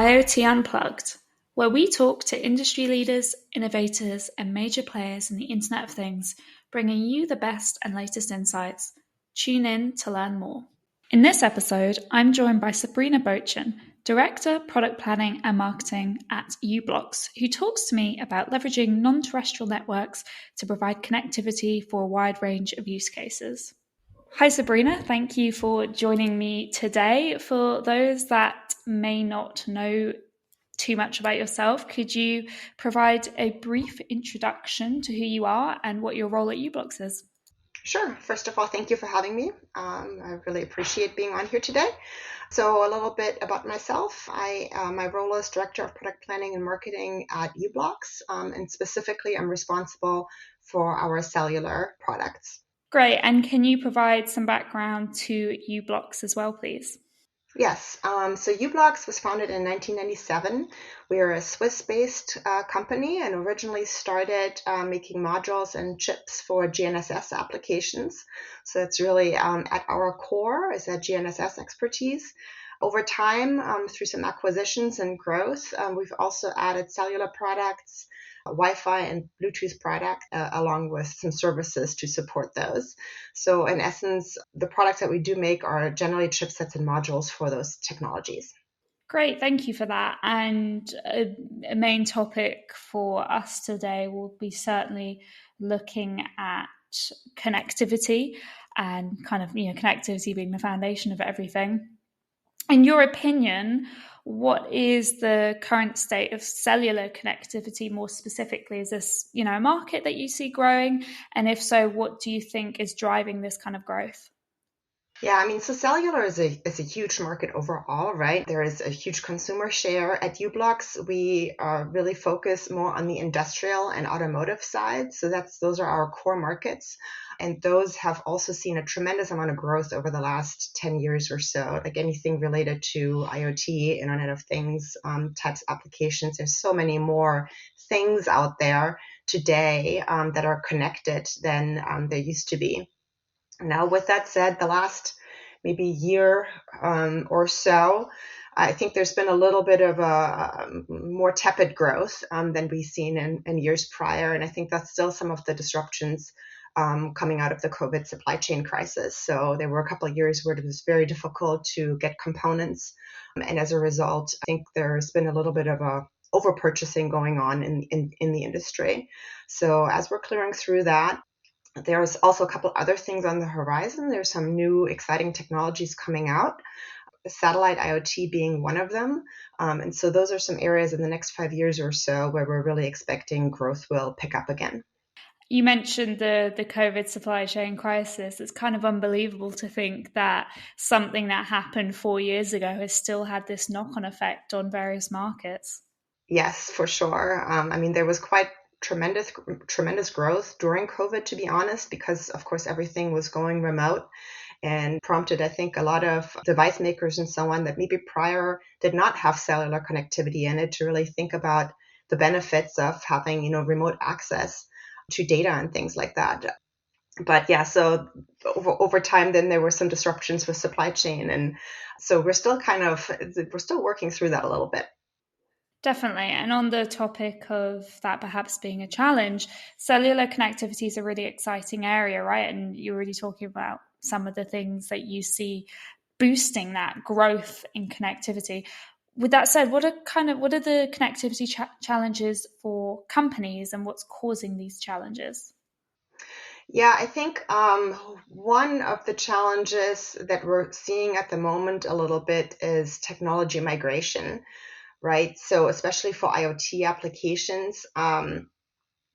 IoT Unplugged, where we talk to industry leaders, innovators, and major players in the Internet of Things, bringing you the best and latest insights. Tune in to learn more. In this episode, I'm joined by Sabrina Bochen, Director, Product Planning and Marketing at u-blox, who talks to me about leveraging non-terrestrial networks to provide connectivity for a wide range of use cases. Hi, Sabrina. Thank you for joining me today. For those that may not know too much about yourself, could you provide a brief introduction to who you are and what your role at u-blox is? Sure. First of all, thank you for having me. I really appreciate being on here today. So a little bit about myself. My role is Director of Product Planning and Marketing at u-blox, and specifically I'm responsible for our cellular products. Great. And can you provide some background to u-blox as well, please? Yes. So u-blox was founded in 1997. We are a Swiss-based company and originally started making modules and chips for GNSS applications. So that's really at our core is that GNSS expertise. Over time, through some acquisitions and growth, we've also added cellular products, Wi-Fi and Bluetooth product, along with some services to support those. So in essence, the products that we do make are generally chipsets and modules for those technologies. Great, thank you for that. And a main topic for us today will be certainly looking at connectivity and connectivity being the foundation of everything. In your opinion, what is the current state of cellular connectivity more specifically? Is this, a market that you see growing? And if so, what do you think is driving this kind of growth? Yeah, so cellular is a huge market overall, right? There is a huge consumer share. At u-blox. We really focus more on the industrial and automotive side. So those are our core markets. And those have also seen a tremendous amount of growth over the last 10 years or so, like anything related to IoT, Internet of Things types of applications. There's so many more things out there today that are connected than there used to be. Now, with that said, the last maybe year or so, I think there's been a little bit of a more tepid growth than we've seen in years prior. And I think that's still some of the disruptions coming out of the COVID supply chain crisis. So there were a couple of years where it was very difficult to get components. And as a result, I think there's been a little bit of a over purchasing going on in the industry. So as we're clearing through that, there's also a couple other things on the horizon. There's some new exciting technologies coming out, satellite IoT being one of them. And so those are some areas in the next 5 years or so where we're really expecting growth will pick up again. You mentioned the COVID supply chain crisis. It's kind of unbelievable to think that something that happened 4 years ago has still had this knock-on effect on various markets. Yes, for sure. There was quite tremendous growth during COVID, to be honest, because of course everything was going remote and prompted, I think, a lot of device makers and so on that maybe prior did not have cellular connectivity in it to really think about the benefits of having, remote access to data and things like that. But yeah, so over time, then there were some disruptions with supply chain. And so we're still working through that a little bit. Definitely. And on the topic of that perhaps being a challenge, cellular connectivity is a really exciting area, right? And you're really talking about some of the things that you see boosting that growth in connectivity. With that said, what are the connectivity challenges for companies and what's causing these challenges? Yeah, I think one of the challenges that we're seeing at the moment a little bit is technology migration, right? So especially for IoT applications,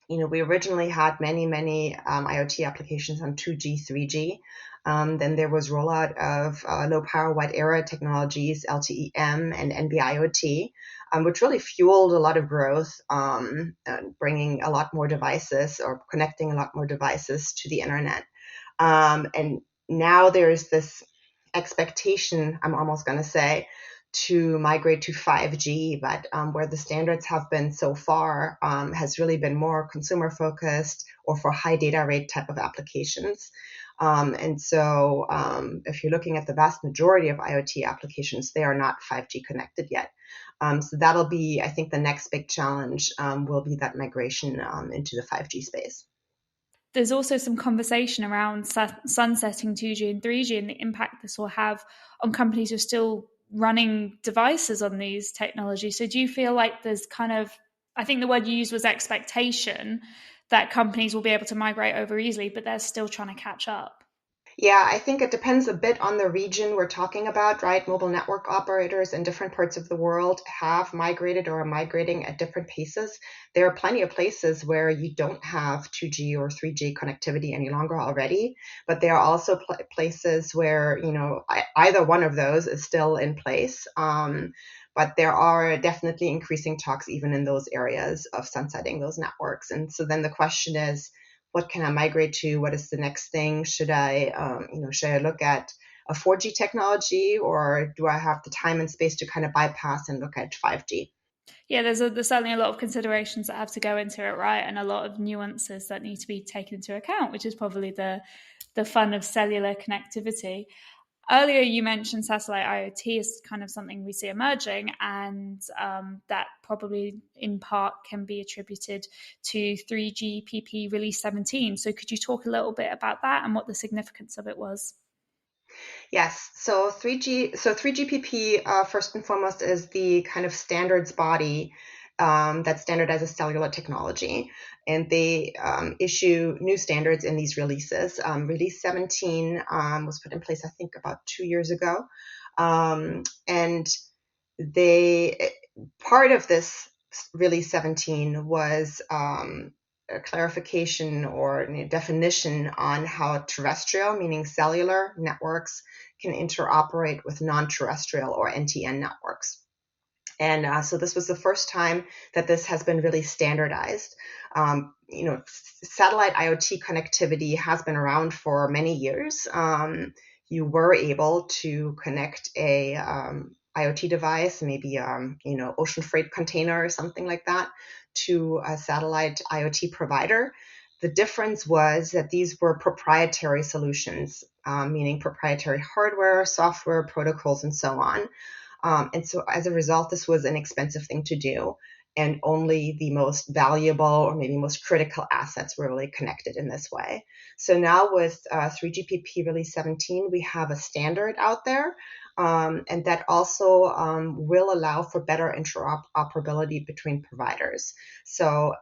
we originally had many IoT applications on 2G, 3G. Then there was rollout of low power wide area technologies, LTE-M and NB-IoT, which really fueled a lot of growth, bringing a lot more devices or connecting a lot more devices to the internet. And now there's this expectation, I'm almost going to say, to migrate to 5G, but where the standards have been so far has really been more consumer focused or for high data rate type of applications. And so if you're looking at the vast majority of IoT applications, they are not 5G connected yet. So that'll be, I think, the next big challenge will be that migration into the 5G space. There's also some conversation around sunsetting 2G and 3G and the impact this will have on companies who are still running devices on these technologies. So do you feel like there's kind of, I think the word you used was expectation, that companies will be able to migrate over easily, but they're still trying to catch up? Yeah, I think it depends a bit on the region we're talking about, right? Mobile network operators in different parts of the world have migrated or are migrating at different paces. There are plenty of places where you don't have 2G or 3G connectivity any longer already, but there are also places where, either one of those is still in place. But there are definitely increasing talks even in those areas of sunsetting those networks. And so then the question is, what can I migrate to? What is the next thing? Should I look at a 4G technology, or do I have the time and space to kind of bypass and look at 5G? Yeah, there's certainly a lot of considerations that have to go into it, right? And a lot of nuances that need to be taken into account, which is probably the fun of cellular connectivity. Earlier, you mentioned satellite IoT is kind of something we see emerging, and that probably in part can be attributed to 3GPP release 17. So, could you talk a little bit about that and what the significance of it was? Yes. So 3GPP, first and foremost, is the kind of standards body that standardizes cellular technology. And they issue new standards in these releases. Release 17 was put in place, I think, about 2 years ago. And they part of this release 17 was a clarification or a definition on how terrestrial, meaning cellular networks, can interoperate with non-terrestrial or NTN networks. And so this was the first time that this has been really standardized. Satellite IoT connectivity has been around for many years. You were able to connect a IoT device, maybe ocean freight container or something like that, to a satellite IoT provider. The difference was that these were proprietary solutions, meaning proprietary hardware, software, protocols, and so on. And so as a result, this was an expensive thing to do. And only the most valuable or maybe most critical assets were really connected in this way. So now with 3GPP Release 17, we have a standard out there. And that also will allow for better interoperability between providers. So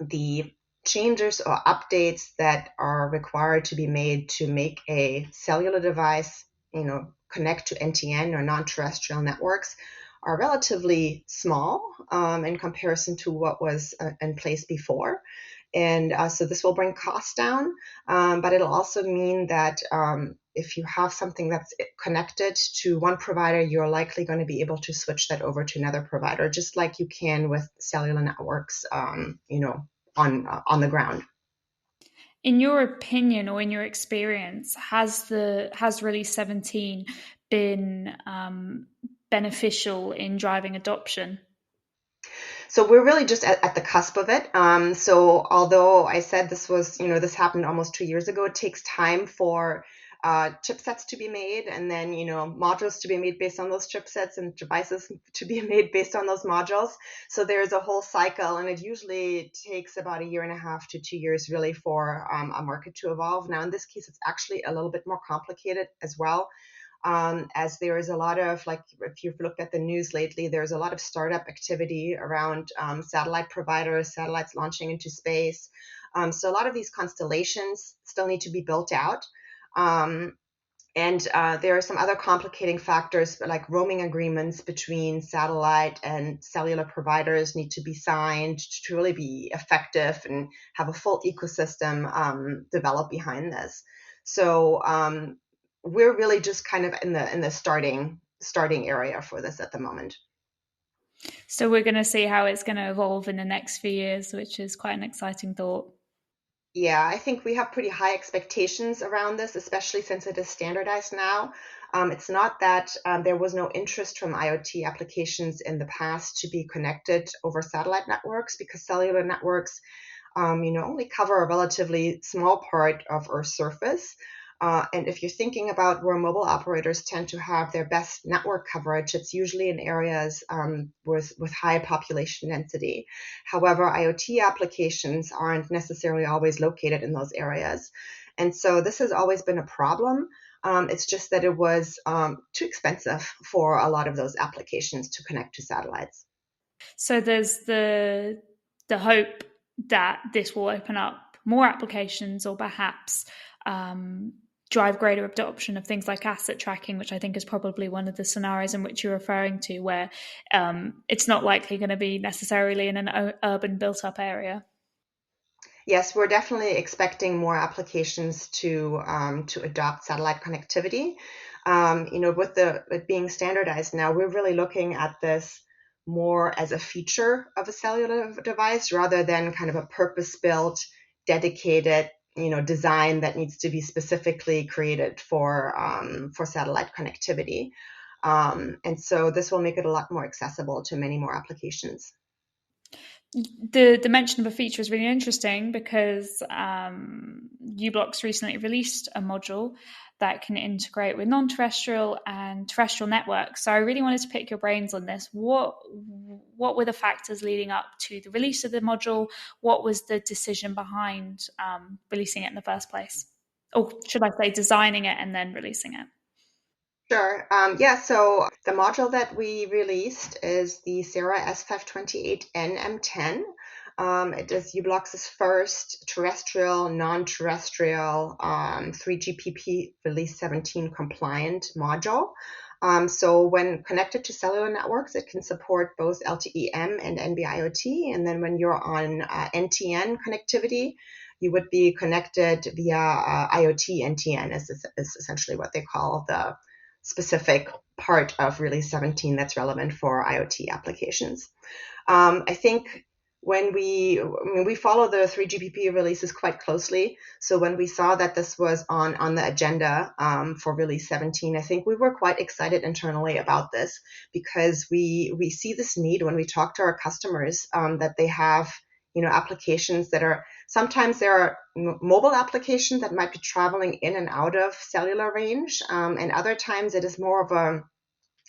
the changes or updates that are required to be made to make a cellular device, connect to NTN or non-terrestrial networks are relatively small in comparison to what was in place before. And so this will bring costs down, but it'll also mean that if you have something that's connected to one provider, you're likely going to be able to switch that over to another provider, just like you can with cellular networks, on the ground. In your opinion or in your experience, has Release 17 been beneficial in driving adoption? So we're really just at the cusp of it. So although I said this happened almost 2 years ago, it takes time for chipsets to be made, and then modules to be made based on those chipsets, and devices to be made based on those modules. So there's a whole cycle, and it usually takes about 1.5 to 2 years really for a market to evolve. Now in this case, it's actually a little bit more complicated as well. As there is a lot of, like, if you've looked at the news lately, there's a lot of startup activity around satellite providers, satellites launching into space. So a lot of these constellations still need to be built out. And there are some other complicating factors, like roaming agreements between satellite and cellular providers need to be signed to really be effective and have a full ecosystem developed behind this. So we're really just kind of in the starting area for this at the moment. So we're going to see how it's going to evolve in the next few years, which is quite an exciting thought. Yeah, I think we have pretty high expectations around this, especially since it is standardized now. It's not that there was no interest from IoT applications in the past to be connected over satellite networks, because cellular networks only cover a relatively small part of Earth's surface. And if you're thinking about where mobile operators tend to have their best network coverage, it's usually in areas with high population density. However, IoT applications aren't necessarily always located in those areas. And so this has always been a problem. It's just that it was too expensive for a lot of those applications to connect to satellites. So there's the hope that this will open up more applications or perhaps drive greater adoption of things like asset tracking, which I think is probably one of the scenarios in which you're referring to, where it's not likely going to be necessarily in an urban built-up area. Yes, we're definitely expecting more applications to adopt satellite connectivity. With it being standardized now, we're really looking at this more as a feature of a cellular device rather than kind of a purpose-built, dedicated, design that needs to be specifically created for satellite connectivity. And so this will make it a lot more accessible to many more applications. The mention of a feature is really interesting because u-blox recently released a module that can integrate with non-terrestrial and terrestrial networks. So I really wanted to pick your brains on this. What were the factors leading up to the release of the module? What was the decision behind releasing it in the first place? Or should I say designing it and then releasing it? Sure. Yeah, so the module that we released is the Sarah S528N M10. It is u-blox's first terrestrial, non-terrestrial 3GPP Release 17 compliant module. So when connected to cellular networks, it can support both LTE-M and NB-IoT. And then when you're on NTN connectivity, you would be connected via IoT NTN is essentially what they call the specific part of Release 17 that's relevant for IoT applications. I think when we follow the 3GPP releases quite closely. So when we saw that this was on the agenda for Release 17, I think we were quite excited internally about this because we see this need when we talk to our customers that they have applications that are sometimes there are mobile applications that might be traveling in and out of cellular range, and other times it is more of a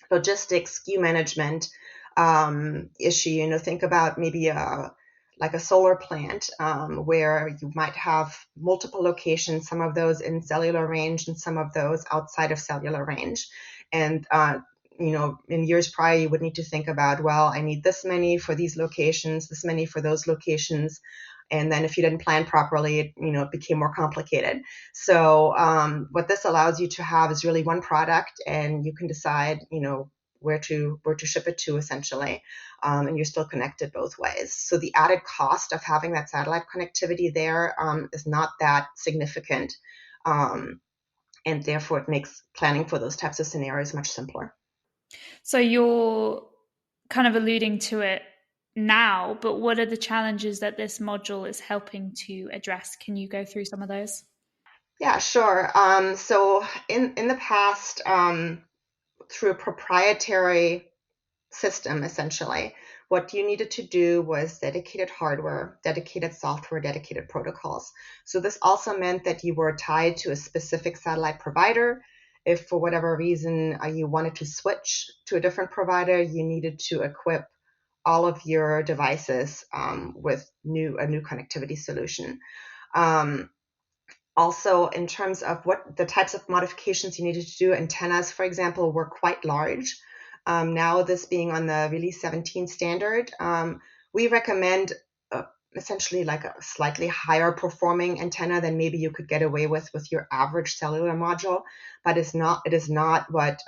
logistics SKU management issue. Think about maybe like a solar plant where you might have multiple locations, some of those in cellular range and some of those outside of cellular range. And in years prior, you would need to think about, well, I need this many for these locations, this many for those locations. And then if you didn't plan properly, it became more complicated. So what this allows you to have is really one product, and you can decide, where to ship it to essentially, and you're still connected both ways. So the added cost of having that satellite connectivity there is not that significant, and therefore it makes planning for those types of scenarios much simpler. So you're kind of alluding to it now, but what are the challenges that this module is helping to address? Can you go through some of those? Yeah, sure. So in the past, through a proprietary system, essentially, what you needed to do was dedicated hardware, dedicated software, dedicated protocols. So this also meant that you were tied to a specific satellite provider. If for whatever reason you wanted to switch to a different provider, you needed to equip all of your devices with a new connectivity solution. Also, in terms of what the types of modifications you needed to do, antennas, for example, were quite large. Now, this being on the Release 17 standard, we recommend essentially like a slightly higher performing antenna than maybe you could get away with your average cellular module, but it is not what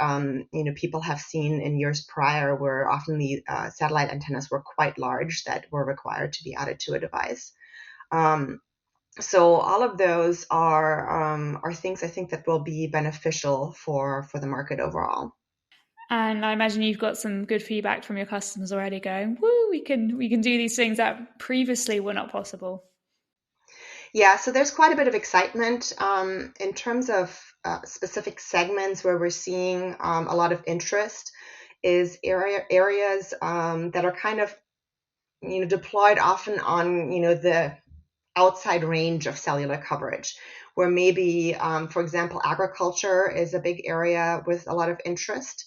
people have seen in years prior, where often the satellite antennas were quite large that were required to be added to a device. So all of those are things I think that will be beneficial for the market overall. And I imagine you've got some good feedback from your customers already going, woo, we can do these things that previously were not possible. Yeah, so there's quite a bit of excitement in terms of specific segments where we're seeing a lot of interest is areas that are kind of deployed often on the outside range of cellular coverage, where maybe, for example, agriculture is a big area with a lot of interest,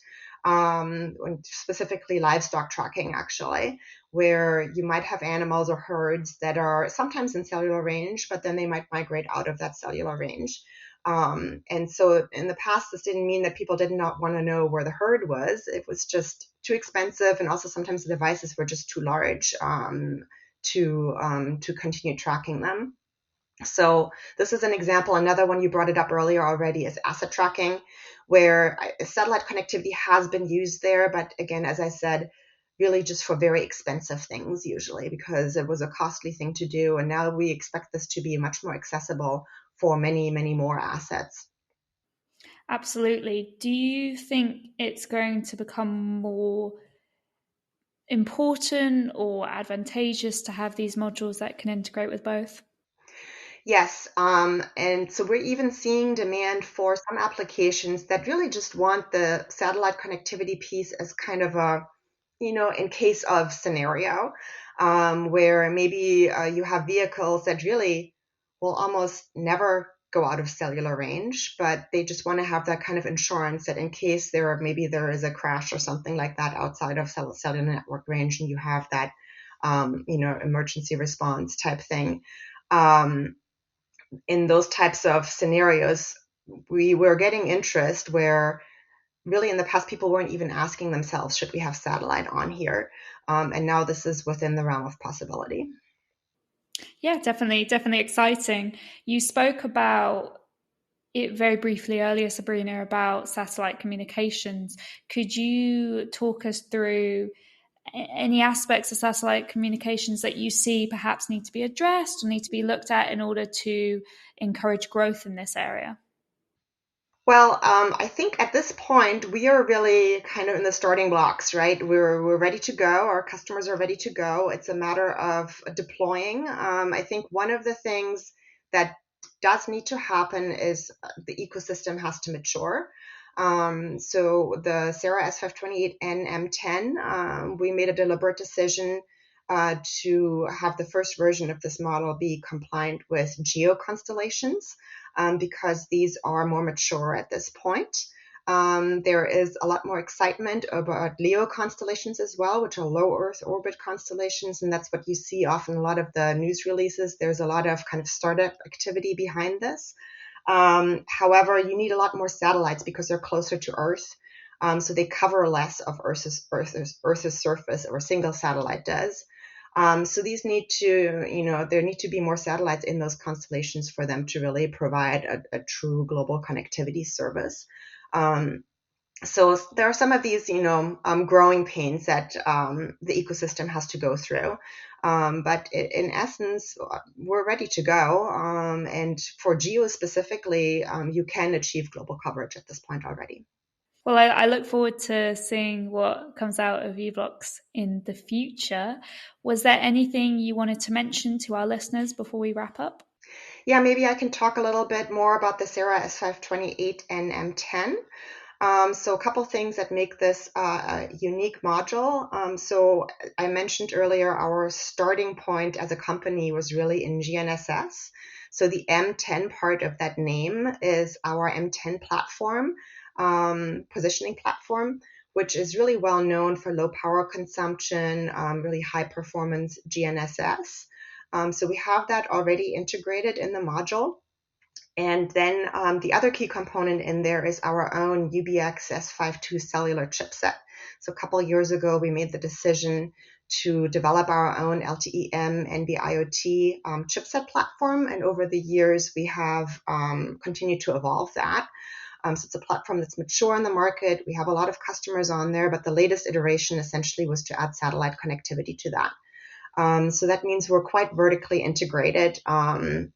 specifically livestock tracking, actually, where you might have animals or herds that are sometimes in cellular range, but then they might migrate out of that cellular range. And so in the past, this didn't mean that people did not want to know where the herd was. It was just too expensive, and also sometimes the devices were just too large to continue tracking them. So this is an example. Another one, you brought it up earlier already, is asset tracking, where satellite connectivity has been used there. But again, as I said, really just for very expensive things usually, because it was a costly thing to do. And now we expect this to be much more accessible for many, many more assets. Absolutely. Do you think it's going to become more important or advantageous to have these modules that can integrate with both? Yes, and so we're even seeing demand for some applications that really just want the satellite connectivity piece as kind of a, in case of scenario, where maybe you have vehicles that really will almost never go out of cellular range, but they just want to have that kind of insurance that in case there is a crash or something like that outside of cellular network range, and you have that, emergency response type thing. Um, in those types of scenarios, we were getting interest where really in the past people weren't even asking themselves, should we have satellite on here? And now this is within the realm of possibility. Yeah, definitely, definitely exciting. You spoke about it very briefly earlier, Sabrina, about satellite communications. Could you talk us through any aspects of satellite communications that you see perhaps need to be addressed or need to be looked at in order to encourage growth in this area? Well, I think at this point we are really kind of in the starting blocks, right? We're ready to go. Our customers are ready to go. It's a matter of deploying. I think one of the things that does need to happen is the ecosystem has to mature. So the Sarah S528N M10, we made a deliberate decision to have the first version of this model be compliant with geo constellations, because these are more mature at this point. There is a lot more excitement about LEO constellations as well, which are low Earth orbit constellations, and that's what you see often in a lot of the news releases. There's a lot of kind of startup activity behind this. However, you need a lot more satellites because they're closer to Earth. So they cover less of Earth's surface, or a single satellite does. So these need to, there need to be more satellites in those constellations for them to really provide a true global connectivity service. So there are some of these, growing pains that the ecosystem has to go through. But in essence, we're ready to go. And for geo specifically, you can achieve global coverage at this point already. Well, I look forward to seeing what comes out of u-blox in the future. Was there anything you wanted to mention to our listeners before we wrap up? Yeah, maybe I can talk a little bit more about the Sarah S528 and M10. So a couple things that make this a unique module. So I mentioned earlier our starting point as a company was really in GNSS. So the M10 part of that name is our M10 platform, positioning platform, which is really well known for low power consumption, really high performance GNSS. So we have that already integrated in the module. And then the other key component in there is our own u-blox S52 cellular chipset. So a couple of years ago, we made the decision to develop our own LTE-M NB-IoT chipset platform. And over the years, we have continued to evolve that. So it's a platform that's mature in the market. We have a lot of customers on there, but the latest iteration essentially was to add satellite connectivity to that. So that means we're quite vertically integrated, and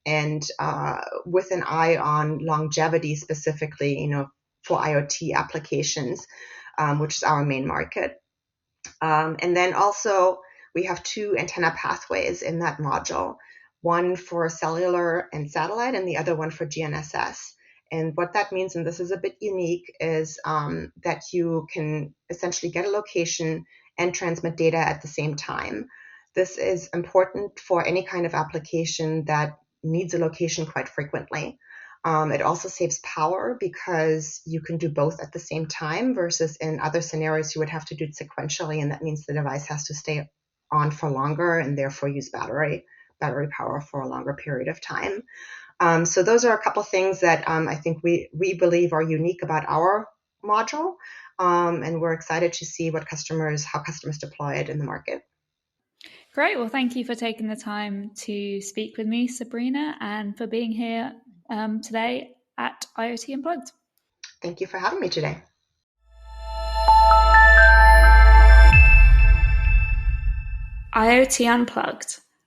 with an eye on longevity specifically, for IoT applications, which is our main market. And then also we have two antenna pathways in that module, one for cellular and satellite, and the other one for GNSS. And what that means, and this is a bit unique, is that you can essentially get a location and transmit data at the same time. This is important for any kind of application that needs a location quite frequently. It also saves power because you can do both at the same time versus in other scenarios you would have to do it sequentially, and that means the device has to stay on for longer and therefore use battery power for a longer period of time. So those are a couple things that I think we believe are unique about our module, and we're excited to see how customers deploy it in the market. Great. Well, thank you for taking the time to speak with me, Sabrina, and for being here today at IoT Unplugged. Thank you for having me today. IoT Unplugged,